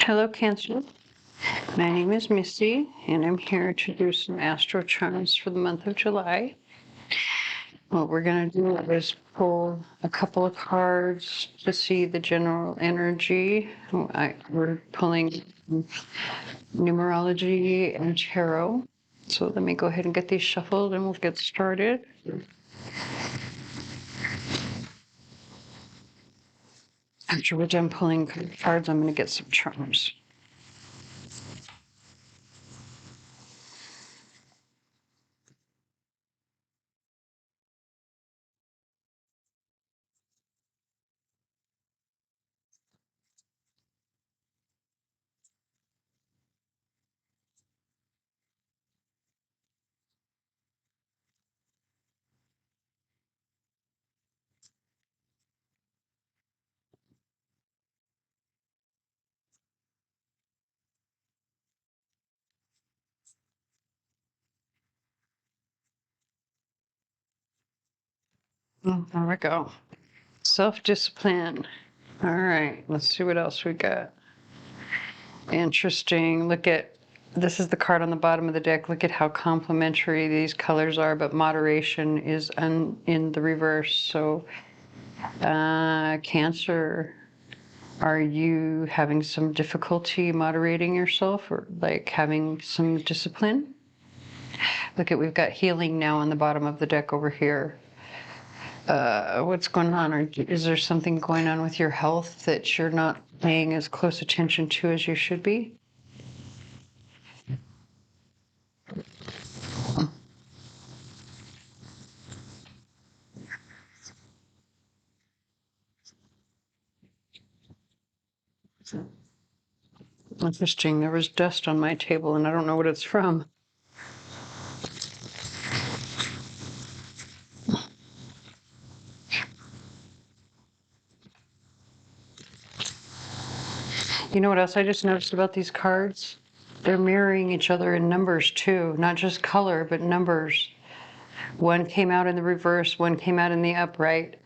Hello, Cancer. My name is Missy, and I'm here to do some astro charms for the month of July. What we're going to do is pull a couple of cards to see the general energy. We're pulling numerology and tarot. So let me go ahead and get these shuffled and we'll get started. After we're done pulling cards, I'm going to get some charms. There we go. Self-discipline. All right, let's see what else we got. Interesting. Look at, this is the card on the bottom of the deck. Look at how complementary these colors are, but moderation is in the reverse. So, Cancer, are you having some difficulty moderating yourself or like having some discipline? Look at, we've got healing now on the bottom of the deck over here. What's going on? Is there something going on with your health that you're not paying as close attention to as you should be? Interesting. There was dust on my table and I don't know what it's from. You know what else I just noticed about these cards? They're mirroring each other in numbers too, not just color, but numbers. One came out in the reverse, one came out in the upright.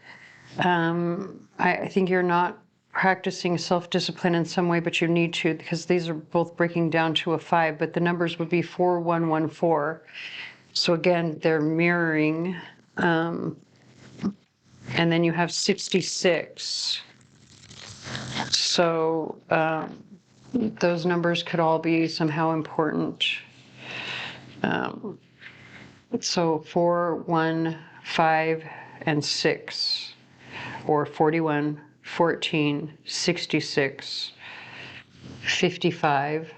I think you're not practicing self-discipline in some way, but you need to, because these are both breaking down to a 5, but the numbers would be 4114. So again, they're mirroring. And then you have 66. So those numbers could all be somehow important. So 4, 1, 5, and 6, or 41, 14, 66, 55.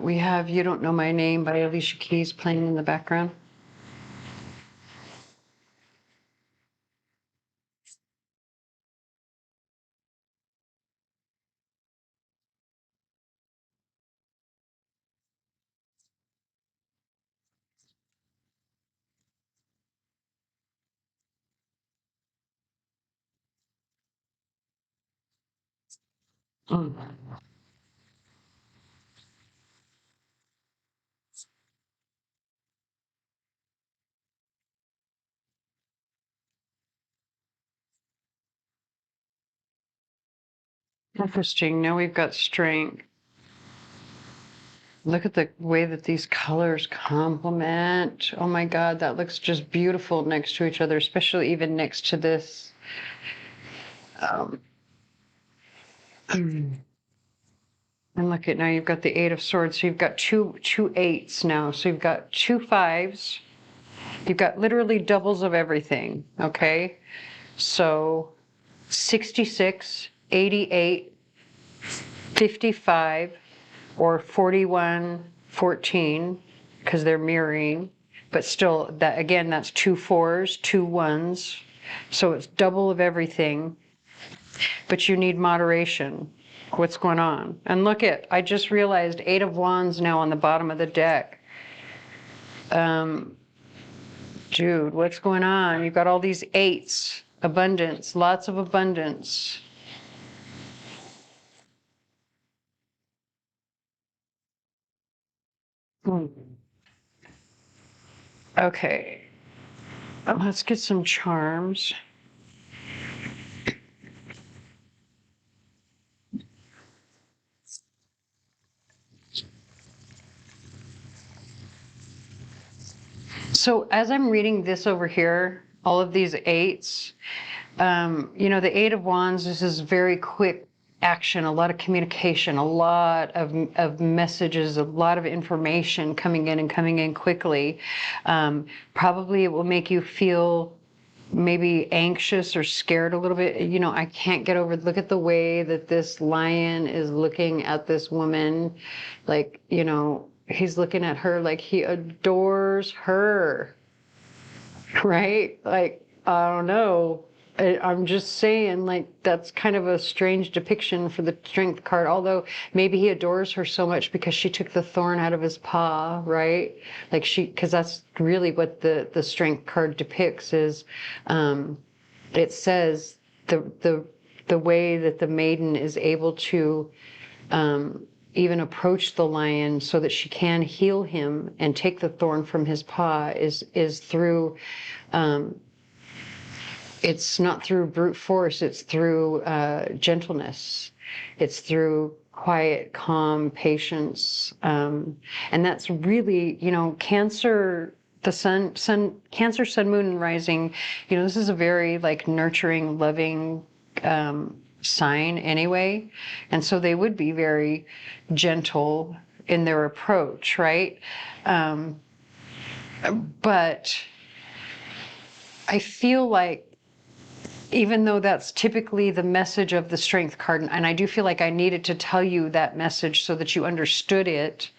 We have You Don't Know My Name by Alicia Keys playing in the background. Mm. Interesting. Now we've got strength. Look at the way that these colors complement. Oh my God, that looks just beautiful next to each other, especially even next to this. And look at, now you've got the 8 of Swords. So you've got two 8s now. So you've got 2 5s. You've got literally doubles of everything. Okay. So 66, 88, 55, or 41, 14, because they're mirroring. But still, that again, that's 2 4s, 2 1s. So it's double of everything. But you need moderation. What's going on? And look at, I just realized 8 of Wands now on the bottom of the deck. Jude, what's going on? You've got all these 8s. Abundance, lots of abundance. Hmm. Okay, let's get some charms. So as I'm reading this over here, all of these eights, the Eight of Wands, this is very quick action, a lot of communication, a lot of messages, a lot of information coming in and coming in quickly. Probably it will make you feel maybe anxious or scared a little bit. I can't get over, look at the way that this lion is looking at this woman. Like, he's looking at her like he adores her, right? Like, I don't know. I'm just saying, like, that's kind of a strange depiction for the Strength card. Although maybe he adores her so much because she took the thorn out of his paw, right? Like because that's really what the Strength card depicts is, it says the way that the maiden is able to even approach the lion so that she can heal him and take the thorn from his paw is through. It's not through brute force, it's through gentleness. It's through quiet, calm, patience. And that's really, Cancer, Cancer, Sun, Moon, and Rising, this is a very like nurturing, loving sign anyway. And so they would be very gentle in their approach, right? But I feel like even though that's typically the message of the Strength card, and I do feel like I needed to tell you that message so that you understood it,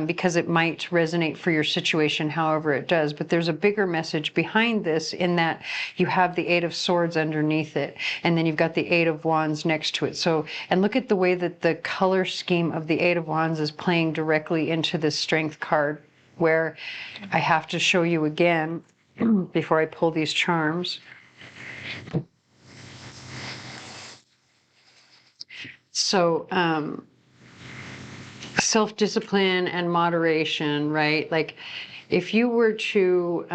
because it might resonate for your situation however it does. But there's a bigger message behind this in that you have the Eight of Swords underneath it, and then you've got the Eight of Wands next to it. So, and look at the way that the color scheme of the Eight of Wands is playing directly into this Strength card, where I have to show you again before I pull these charms. So, self-discipline and moderation, right? Like if you were to,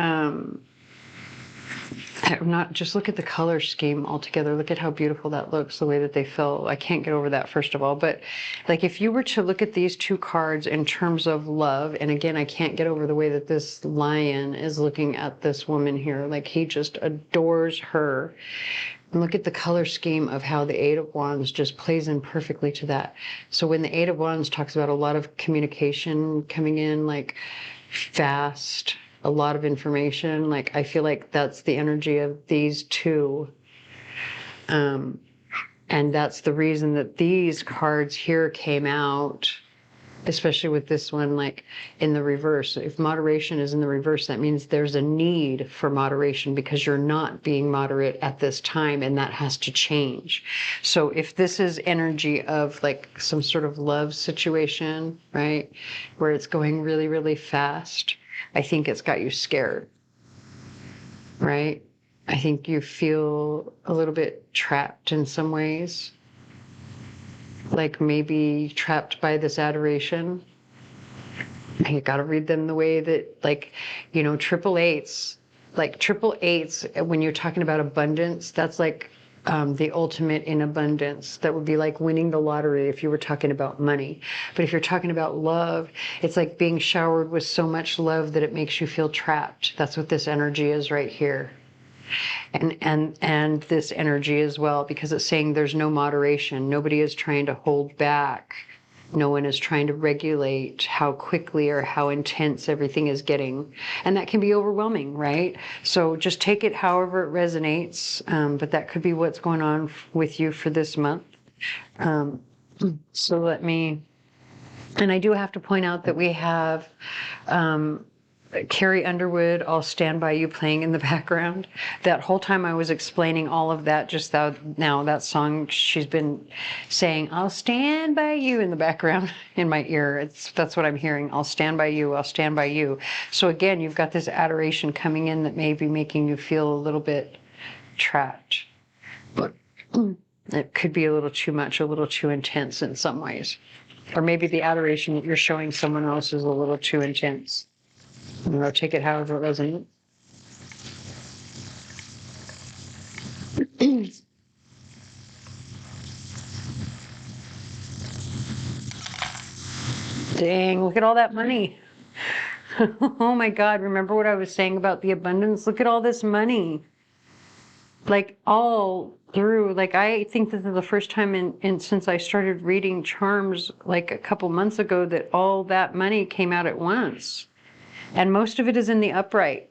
not just look at the color scheme altogether, look at how beautiful that looks, the way that they feel. I can't get over that, first of all. But like if you were to look at these two cards in terms of love, and again, I can't get over the way that this lion is looking at this woman here, like he just adores her. And look at the color scheme of how the Eight of Wands just plays in perfectly to that. So when the Eight of Wands talks about a lot of communication coming in, like fast, a lot of information, like I feel like that's the energy of these two. And that's the reason that these cards here came out, especially with this one, like in the reverse. If moderation is in the reverse, that means there's a need for moderation because you're not being moderate at this time, and that has to change. So if this is energy of like some sort of love situation, right, where it's going really, really fast, I think it's got you scared, right? I think you feel a little bit trapped in some ways, like maybe trapped by this adoration. You got to read them the way that, like, triple eights, when you're talking about abundance, that's like the ultimate in abundance. That would be like winning the lottery if you were talking about money. But if you're talking about love, it's like being showered with so much love that it makes you feel trapped. That's what this energy is right here. And this energy as well, because it's saying there's no moderation. Nobody is trying to hold back. No one is trying to regulate how quickly or how intense everything is getting. And that can be overwhelming, right? So just take it however it resonates. But that could be what's going on with you for this month. So and I do have to point out that we have Carrie Underwood, I'll Stand By You playing in the background. That whole time I was explaining all of that, just now that song, she's been saying, I'll stand by you in the background in my ear. That's what I'm hearing. I'll stand by you. I'll stand by you. So again, you've got this adoration coming in that may be making you feel a little bit trapped. But it could be a little too much, a little too intense in some ways. Or maybe the adoration that you're showing someone else is a little too intense. Take it however it resonates. Dang, look at all that money. Oh my God, remember what I was saying about the abundance? Look at all this money. Like all through, like I think this is the first time in since I started reading charms like a couple months ago that all that money came out at once. And most of it is in the upright.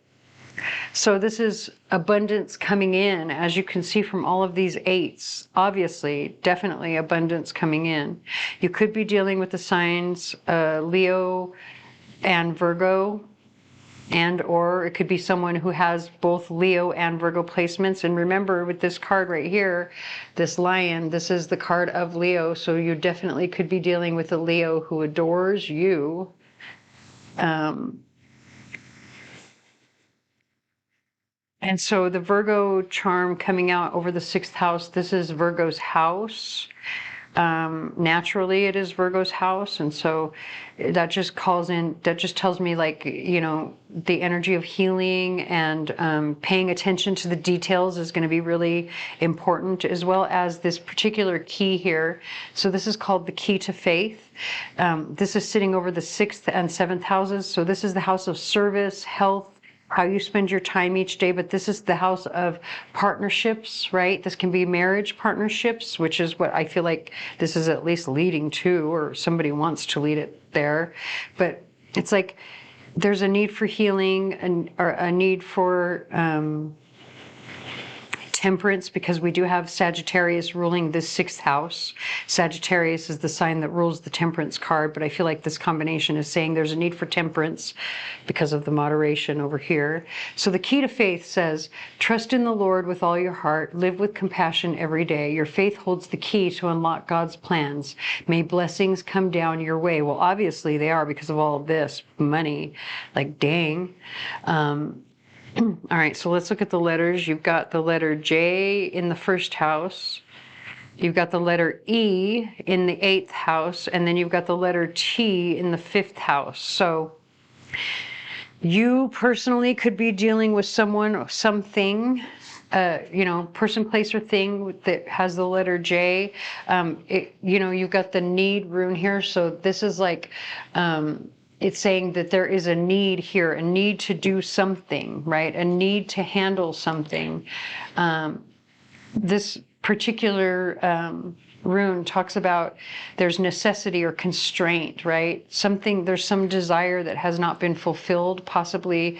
So this is abundance coming in, as you can see from all of these eights. Obviously, definitely abundance coming in. You could be dealing with the signs Leo and Virgo, and or it could be someone who has both Leo and Virgo placements. And remember, with this card right here, this lion, this is the card of Leo. So you definitely could be dealing with a Leo who adores you. And so the Virgo charm coming out over the 6th house, this is Virgo's house. Naturally, it is Virgo's house. And so that just calls in, that just tells me, like, you know, the energy of healing and paying attention to the details is going to be really important, as well as this particular key here. So this is called the key to faith. This is sitting over the 6th and 7th houses. So this is the house of service, health, how you spend your time each day, but this is the house of partnerships, right? This can be marriage partnerships, which is what I feel like this is at least leading to, or somebody wants to lead it there. But it's like there's a need for healing and or a need for temperance, because we do have Sagittarius ruling this 6th house. Sagittarius is the sign that rules the temperance card, but I feel like this combination is saying there's a need for temperance because of the moderation over here. So the key to faith says, trust in the Lord with all your heart, live with compassion every day. Your faith holds the key to unlock God's plans. May blessings come down your way. Well, obviously they are, because of all of this money, like dang. All right, so let's look at the letters. You've got the letter J in the 1st house. You've got the letter E in the 8th house, and then you've got the letter T in the 5th house. So you personally could be dealing with someone or something, you know, person, place, or thing that has the letter J. You know, you've got the need rune here. So this is like, it's saying that there is a need here, a need to do something, right? A need to handle something. This particular rune talks about there's necessity or constraint, right? Something, there's some desire that has not been fulfilled, possibly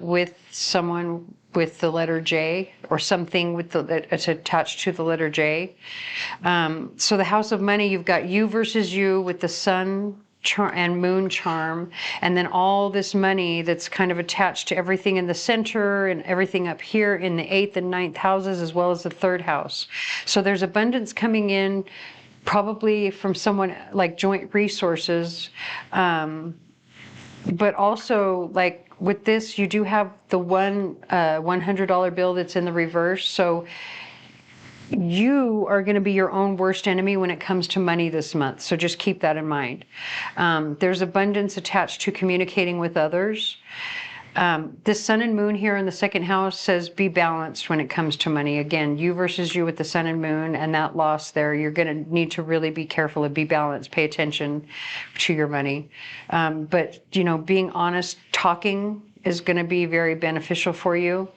with someone with the letter J, or something with that's attached to the letter J. So the house of money, you've got you versus you with the sun and moon charm, and then all this money that's kind of attached to everything in the center and everything up here in the 8th and 9th houses, as well as the 3rd house. So there's abundance coming in, probably from someone like joint resources, but also like with this, you do have the $100 bill that's in the reverse. So you are going to be your own worst enemy when it comes to money this month. So just keep that in mind. There's abundance attached to communicating with others. This sun and moon here in the 2nd house says be balanced when it comes to money. Again, you versus you with the sun and moon, and that loss there, you're going to need to really be careful and be balanced. Pay attention to your money. But, you know, being honest, talking is going to be very beneficial for you.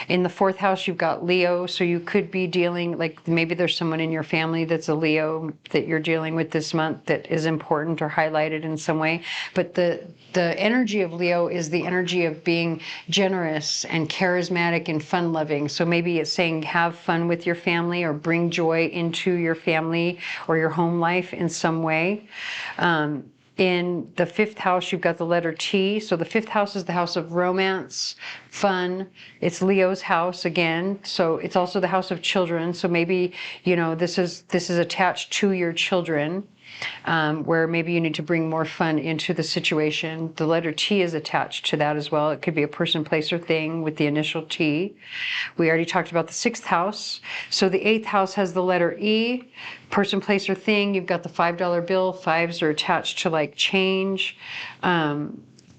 In the 4th house, you've got Leo, so you could be dealing, like maybe there's someone in your family that's a Leo that you're dealing with this month that is important or highlighted in some way. But the energy of Leo is the energy of being generous and charismatic and fun-loving. So maybe it's saying have fun with your family or bring joy into your family or your home life in some way. In the 5th house, you've got the letter T. So the 5th house is the house of romance, fun. It's Leo's house again, so it's also the house of children. So maybe, you know, this is attached to your children, where maybe you need to bring more fun into the situation. The letter T is attached to that as well. It could be a person, place, or thing with the initial T. We already talked about the 6th house. So the 8th house has the letter E, person, place, or thing. You've got the $5 bill. Fives are attached to like change.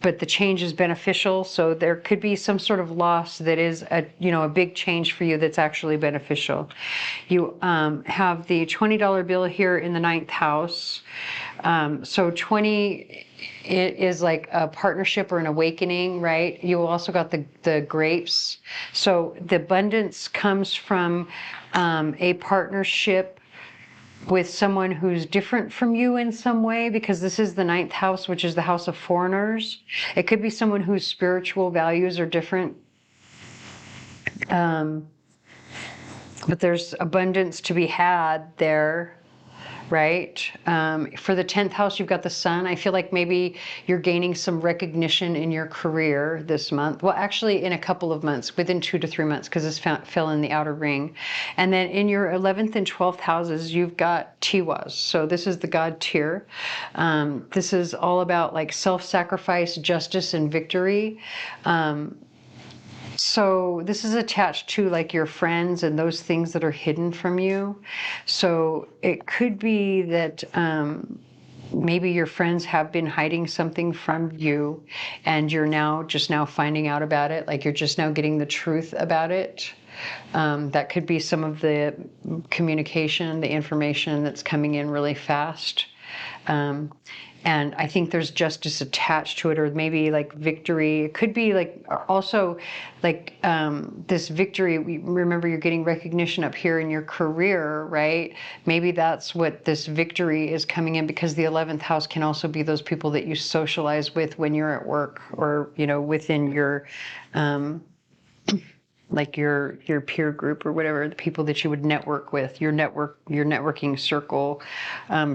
But the change is beneficial, so there could be some sort of loss that is a big change for you that's actually beneficial. You have the $20 bill here in the 9th house. So 20 it is like a partnership or an awakening, right? You also got the grapes. So the abundance comes from a partnership with someone who's different from you in some way, because this is the 9th house, which is the house of foreigners. It could be someone whose spiritual values are different. But there's abundance to be had there, right? For the 10th house, you've got the sun. I feel like maybe you're gaining some recognition in your career this month. Well, actually in a couple of months, within 2 to 3 months, because this fell in the outer ring. And then in your 11th and 12th houses, you've got Tiwas. So this is the God tier. This is all about like self-sacrifice, justice, and victory. So this is attached to like your friends and those things that are hidden from you. So it could be that maybe your friends have been hiding something from you, and you're just now finding out about it. Like you're just now getting the truth about it. That could be some of the communication, the information that's coming in really fast. And I think there's justice attached to it, or maybe like victory. It could be like also like this victory. Remember, you're getting recognition up here in your career, right? Maybe that's what this victory is coming in, because the 11th house can also be those people that you socialize with when you're at work, or, you know, within your like your peer group or whatever, the people that you would network with, your networking circle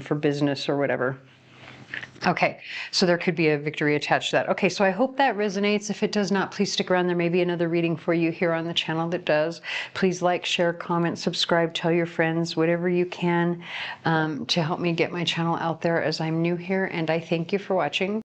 for business or whatever. Okay, so there could be a victory attached to that. Okay, so I hope that resonates. If it does not, please stick around. There may be another reading for you here on the channel that does. Please like, share, comment, subscribe, tell your friends, whatever you can to help me get my channel out there, as I'm new here, and I thank you for watching.